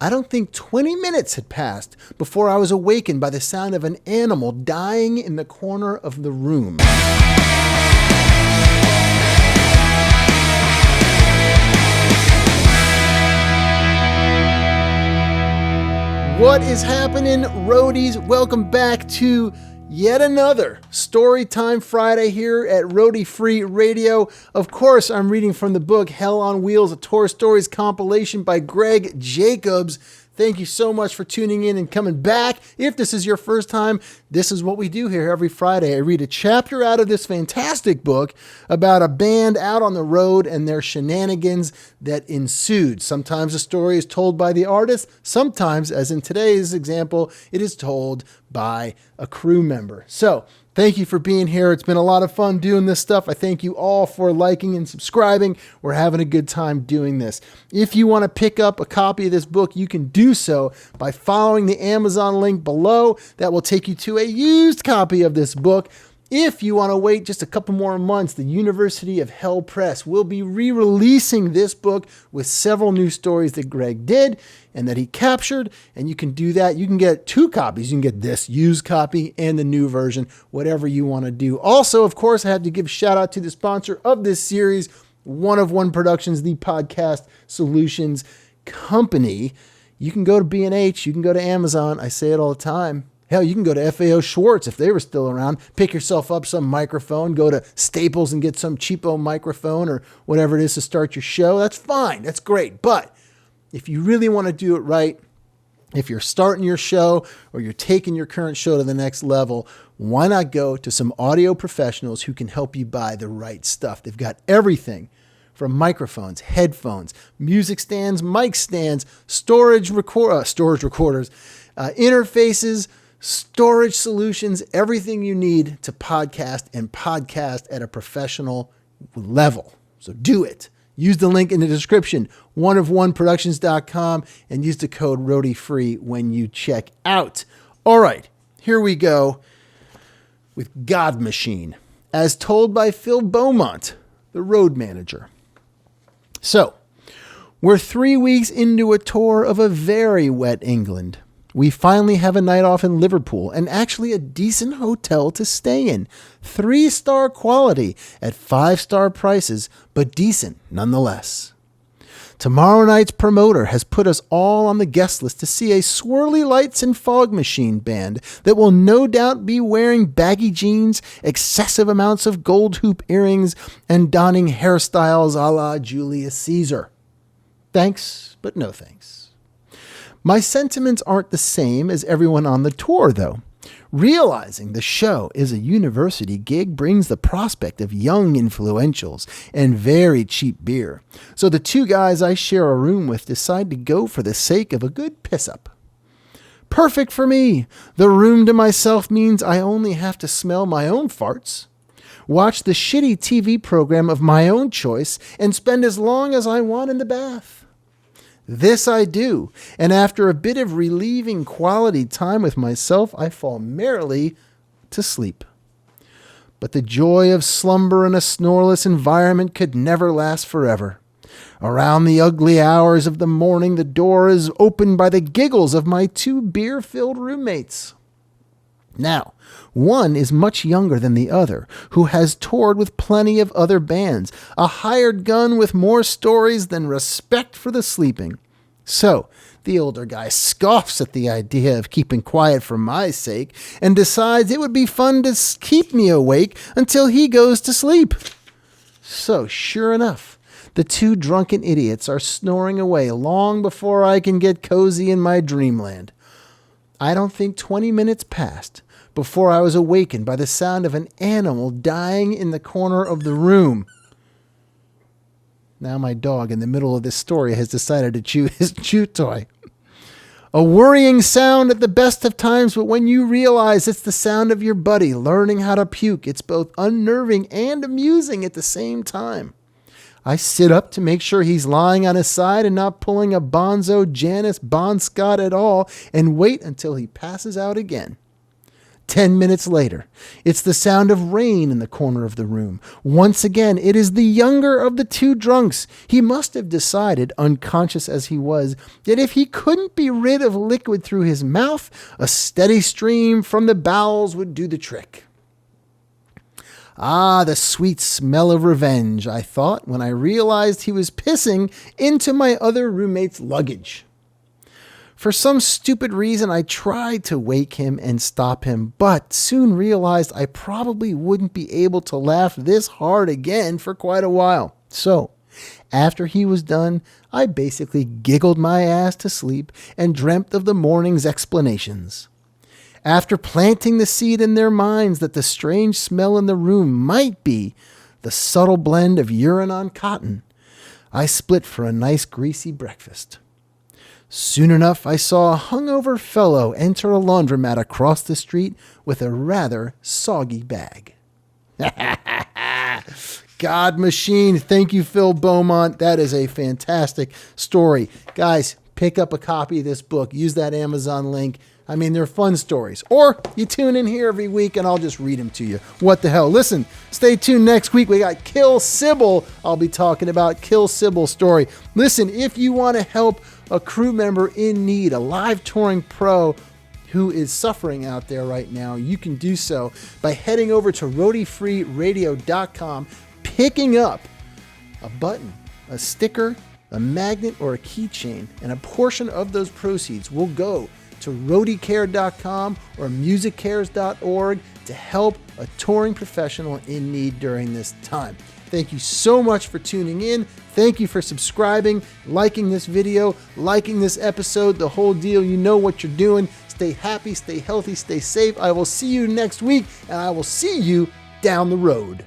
I don't think 20 minutes had passed before I was awakened by the sound of an animal dying in the corner of the room. What is happening, roadies? Welcome back to yet another Storytime Friday here at Roadie Free Radio. Of course, I'm reading from the book Hell on Wheels, a Tour Stories Compilation by Greg Jacobs. Thank you so much for tuning in and coming back. If this is your first time, this is what we do here every Friday. I read a chapter out of this fantastic book about a band out on the road and their shenanigans that ensued. Sometimes the story is told by the artist. Sometimes, as in today's example, it is told by a crew member. So, thank you for being here. It's been a lot of fun doing this stuff. I thank you all for liking and subscribing. We're having a good time doing this. If you want to pick up a copy of this book, you can do so by following the Amazon link below. That will take you to a used copy of this book. If you want to wait just a couple more months, the University of Hell Press will be re-releasing this book with several new stories that Greg did and that he captured, and you can do that. You can get two copies. You can get this used copy and the new version, whatever you want to do. Also, of course, I have to give a shout out to the sponsor of this series, One of One Productions, the podcast solutions company. You can go to B&H. You can go to Amazon. I say it all the time. Hell, you can go to FAO Schwartz if they were still around. Pick yourself up some microphone. Go to Staples and get some cheapo microphone or whatever it is to start your show. That's fine. That's great. But if you really want to do it right, if you're starting your show or you're taking your current show to the next level, why not go to some audio professionals who can help you buy the right stuff? They've got everything from microphones, headphones, music stands, mic stands, storage recorders, interfaces, storage solutions, everything you need to podcast and podcast at a professional level. So do it. Use the link in the description, oneofoneproductions.com, and use the code ROADIEFREE when you check out. All right, here we go with God Machine, as told by Phil Beaumont, the road manager. So, we're 3 weeks into a tour of a very wet England. We finally have a night off in Liverpool and actually a decent hotel to stay in. 3-star quality at 5-star prices, but decent nonetheless. Tomorrow night's promoter has put us all on the guest list to see a Swirly Lights and Fog Machine band that will no doubt be wearing baggy jeans, excessive amounts of gold hoop earrings, and donning hairstyles a la Julius Caesar. Thanks, but no thanks. My sentiments aren't the same as everyone on the tour, though. Realizing the show is a university gig brings the prospect of young influentials and very cheap beer. So the two guys I share a room with decide to go for the sake of a good piss-up. Perfect for me. The room to myself means I only have to smell my own farts, watch the shitty TV program of my own choice, and spend as long as I want in the bath. This I do, and after a bit of relieving quality time with myself, I fall merrily to sleep. But the joy of slumber in a snoreless environment could never last forever. Around the ugly hours of the morning, the door is opened by the giggles of my two beer-filled roommates. Now, one is much younger than the other, who has toured with plenty of other bands, a hired gun with more stories than respect for the sleeping. So, the older guy scoffs at the idea of keeping quiet for my sake and decides it would be fun to keep me awake until he goes to sleep. So, sure enough, the two drunken idiots are snoring away long before I can get cozy in my dreamland. I don't think 20 minutes passed before I was awakened by the sound of an animal dying in the corner of the room. Now my dog in the middle of this story has decided to chew his chew toy. A worrying sound at the best of times, but when you realize it's the sound of your buddy learning how to puke, it's both unnerving and amusing at the same time. I sit up to make sure he's lying on his side and not pulling a Bonzo Janus Bon Scott at all, and wait until he passes out again. 10 minutes later, it's the sound of rain in the corner of the room. Once again, it is the younger of the two drunks. He must have decided, unconscious as he was, that if he couldn't be rid of liquid through his mouth, a steady stream from the bowels would do the trick. Ah, the sweet smell of revenge, I thought, when I realized he was pissing into my other roommate's luggage. For some stupid reason, I tried to wake him and stop him, but soon realized I probably wouldn't be able to laugh this hard again for quite a while. So, after he was done, I basically giggled my ass to sleep and dreamt of the morning's explanations. After planting the seed in their minds that the strange smell in the room might be the subtle blend of urine on cotton, I split for a nice greasy breakfast. Soon enough, I saw a hungover fellow enter a laundromat across the street with a rather soggy bag. God Machine. Thank you, Phil Beaumont. That is a fantastic story. Guys, pick up a copy of this book. Use that Amazon link. I mean, they're fun stories. Or you tune in here every week and I'll just read them to you. What the hell? Listen, stay tuned next week. We got Kill Sybil. I'll be talking about Kill Sybil's story. Listen, if you want to help a crew member in need, a live touring pro who is suffering out there right now, you can do so by heading over to roadiefreeradio.com, picking up a button, a sticker, a magnet, or a keychain, and a portion of those proceeds will go to roadiecare.com or musiccares.org to help a touring professional in need during this time. Thank you so much for tuning in. Thank you for subscribing, liking this video, liking this episode, the whole deal. You know what you're doing. Stay happy, stay healthy, stay safe. I will see you next week, and I will see you down the road.